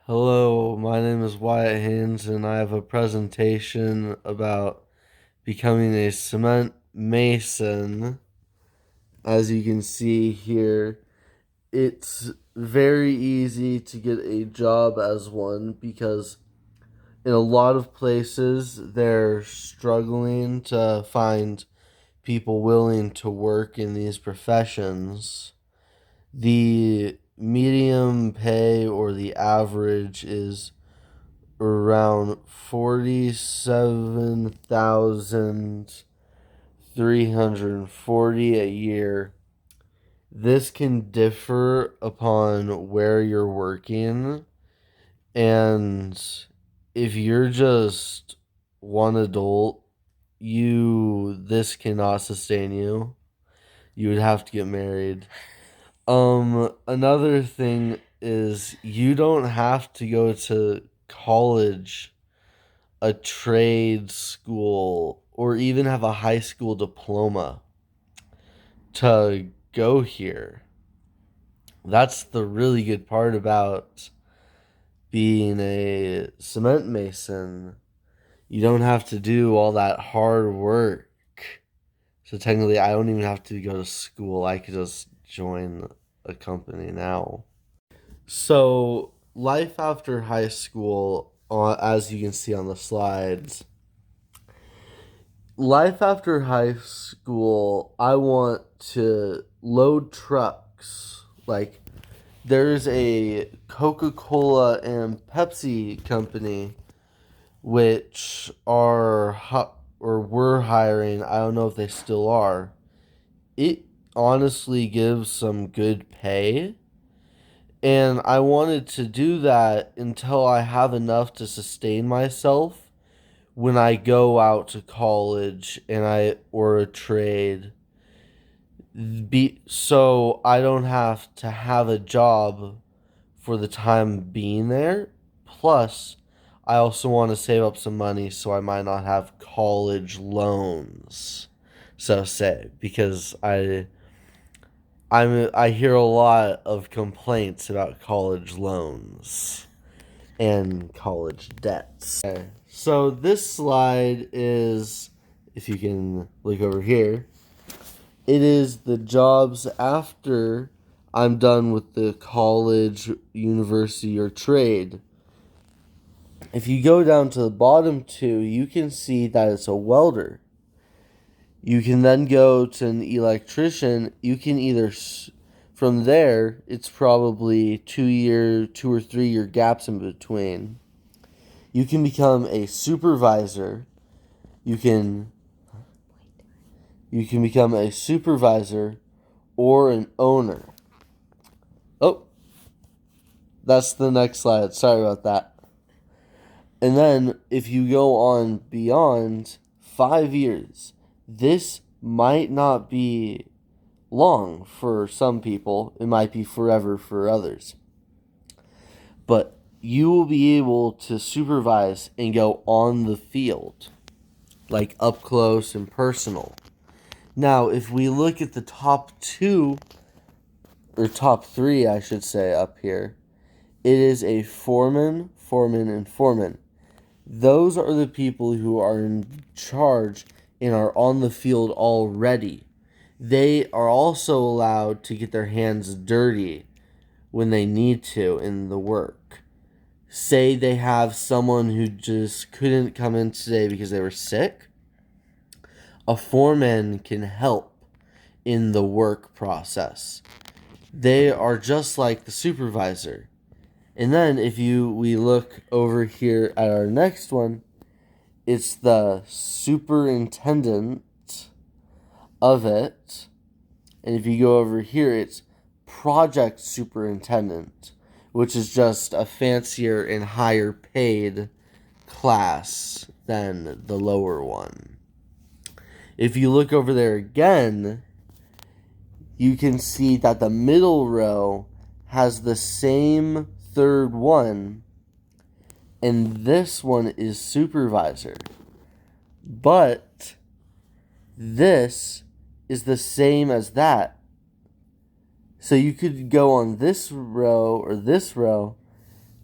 Hello, my name is Wyatt Haynes, and I have a presentation about becoming a cement mason. As you can see here, it's very easy to get a job as one because in a lot of places they're struggling to find people willing to work in these professions. The medium pay or the average is around 47,340 a year. This can differ upon where you're working, and if you're just one adult, this cannot sustain you. You would have to get married. Another thing is you don't have to go to college, a trade school, or even have a high school diploma to go here. That's the really good part about being a cement mason. You don't have to do all that hard work. So technically, I don't even have to go to school. I could just join a company now. So, life after high school, as you can see on the slides, life after high school, I want to load trucks. Like, there's a Coca-Cola and Pepsi company which or were hiring. I don't know if they still are. It honestly gives some good pay. And I wanted to do that until I have enough to sustain myself when I go out to college or a trade, so I don't have to have a job for the time being there. Plus, I also want to save up some money so I might not have college loans, so say, because I hear a lot of complaints about college loans and college debts. Okay. So this slide is, if you can look over here, it is the jobs after I'm done with the college, university, or trade. If you go down to the bottom two, you can see that it's a welder. You can then go to an electrician. You can either, from there, it's probably 2 or 3 year gaps in between. You can become a supervisor. You can become a supervisor or an owner. Oh, that's the next slide. Sorry about that. And then if you go on beyond 5 years, this might not be long for some people. It might be forever for others. But you will be able to supervise and go on the field, like up close and personal. Now, if we look at the top two, or top three, I should say, up here, it is a foreman, and foreman. Those are the people who are in charge and are on the field already. They are also allowed to get their hands dirty when they need to in the work. Say they have someone who just couldn't come in today because they were sick. A foreman can help in the work process. They are just like the supervisor. And then we look over here at our next one, it's the superintendent of it. And if you go over here, it's project superintendent, which is just a fancier and higher paid class than the lower one. If you look over there again, you can see that the middle row has the same third one, and this one is supervisor. But this is the same as that. So you could go on this row or this row,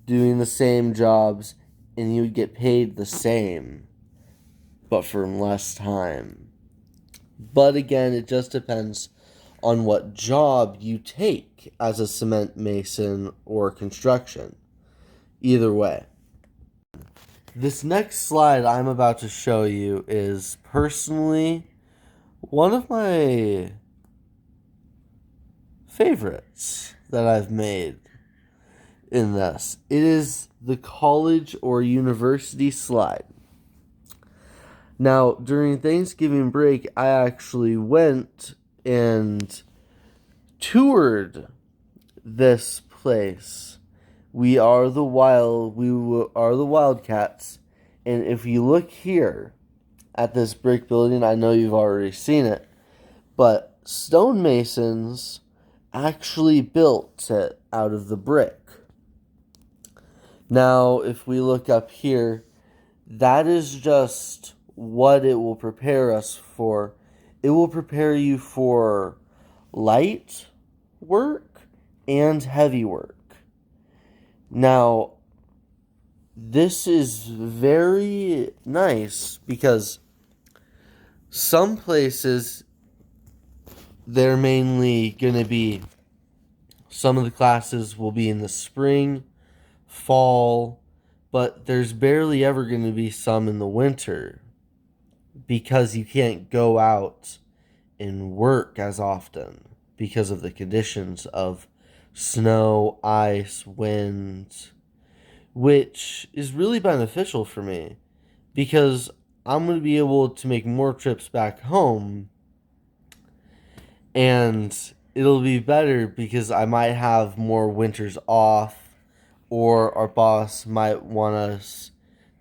doing the same jobs, and you would get paid the same, but for less time. But again, it just depends on what job you take as a cement mason or construction. Either way. This next slide I'm about to show you is personally one of my favorites that I've made in this. It is the college or university slide. Now, during Thanksgiving break, I actually went and toured this place. We are the Wildcats, and if you look here at this brick building, I know you've already seen it, but stonemasons actually built it out of the brick. Now, if we look up here, that is just what it will prepare us for. It will prepare you for light work and heavy work. Now, this is very nice because some places they're mainly going to be, some of the classes will be in the spring, fall, but there's barely ever going to be some in the winter because you can't go out and work as often because of the conditions of snow, ice, wind, which is really beneficial for me because I'm going to be able to make more trips back home, and it'll be better because I might have more winters off, or our boss might want us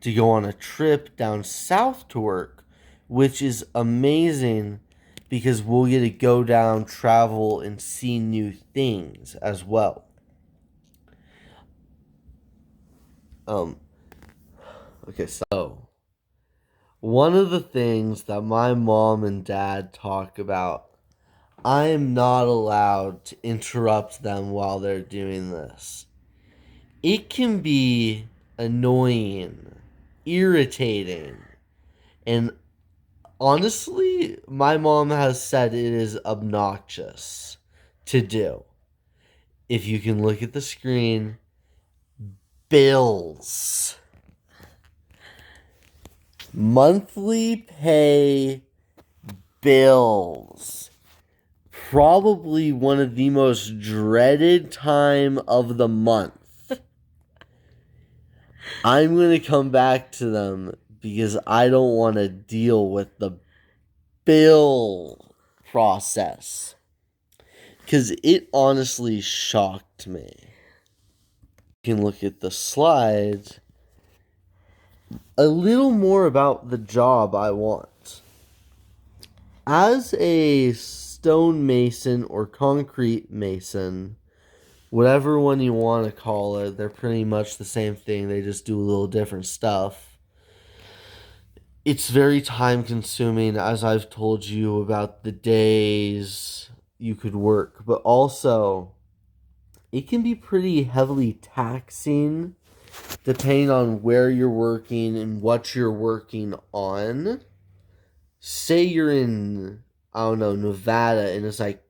to go on a trip down south to work, which is amazing because we'll get to go down, travel, and see new things as well. Okay, so one of the things that my mom and dad talk about, I am not allowed to interrupt them while they're doing this. It can be annoying, irritating, and honestly, my mom has said it is obnoxious to do. If you can look at the screen, bills. Monthly pay bills. Probably one of the most dreaded time of the month. I'm going to come back to them because I don't want to deal with the bill process. Because it honestly shocked me. You can look at the slides. A little more about the job I want. As a stonemason or concrete mason, whatever one you want to call it, they're pretty much the same thing. They just do a little different stuff. It's very time consuming, as I've told you about the days you could work, but also it can be pretty heavily taxing depending on where you're working and what you're working on. Say you're in, I don't know, Nevada, and it's like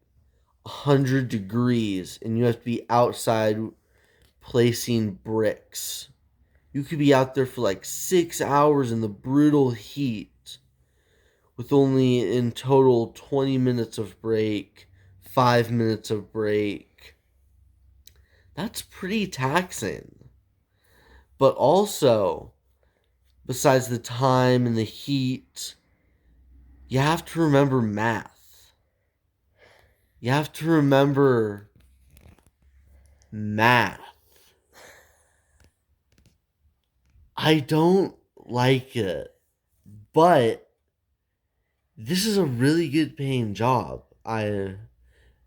100 degrees and you have to be outside placing bricks. You could be out there for like 6 hours in the brutal heat with only in total 20 minutes of break, 5 minutes of break. That's pretty taxing. But also, besides the time and the heat, you have to remember math. You have to remember math. I don't like it, but this is a really good paying job, I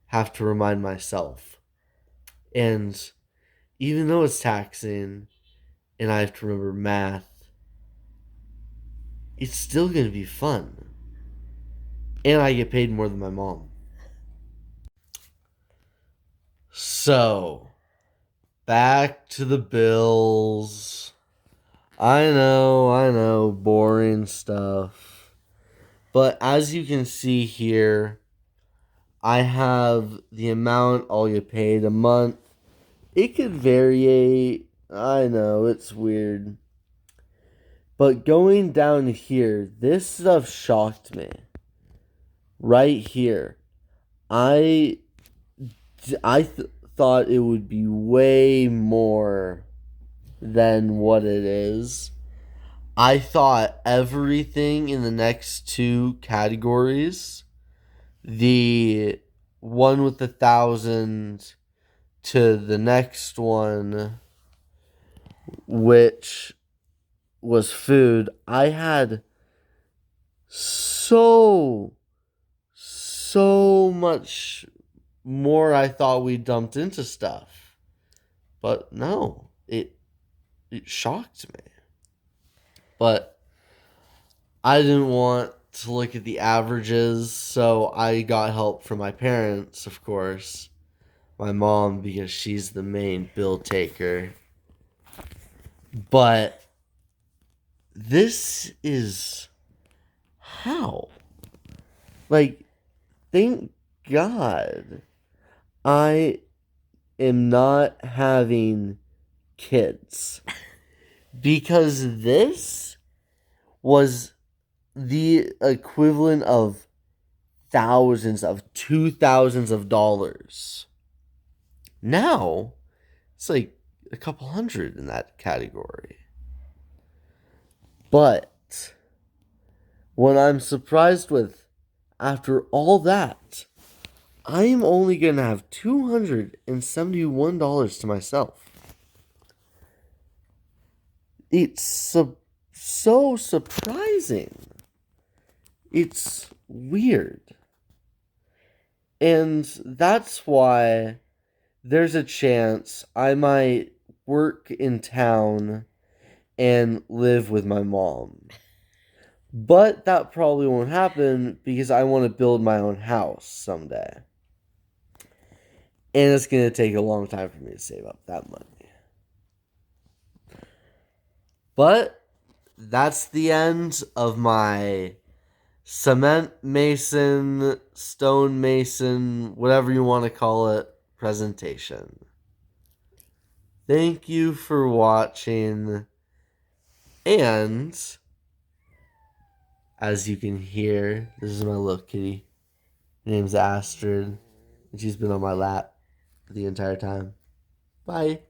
have to remind myself. And even though it's taxing and I have to remember math, it's still going to be fun. And I get paid more than my mom. So, Back to the bills. I know, boring stuff. But as you can see here, I have the amount I'll get paid a month. It could vary. I know, it's weird. But going down here, this stuff shocked me. Right here. I thought it would be way more than what it is. I thought everything in the next two categories, the one with 1,000 to the next one, which was food, I had so much more I thought we dumped into stuff. But no, it shocked me. But I didn't want to look at the averages, so I got help from my parents, of course. My mom, because she's the main bill taker. But this is how? Like, thank God I am not having kids. Because this was the equivalent of thousands of $2,000s. Now, it's like a couple hundred in that category. But what I'm surprised with, after all that, I'm only going to have $271 to myself. It's so surprising. It's weird. And that's why there's a chance I might work in town and live with my mom. But that probably won't happen because I want to build my own house someday. And it's going to take a long time for me to save up that money. But that's the end of my cement mason, stone mason, whatever you want to call it, presentation. Thank you for watching. And as you can hear, this is my little kitty. Her name's Astrid, and she's been on my lap the entire time. Bye.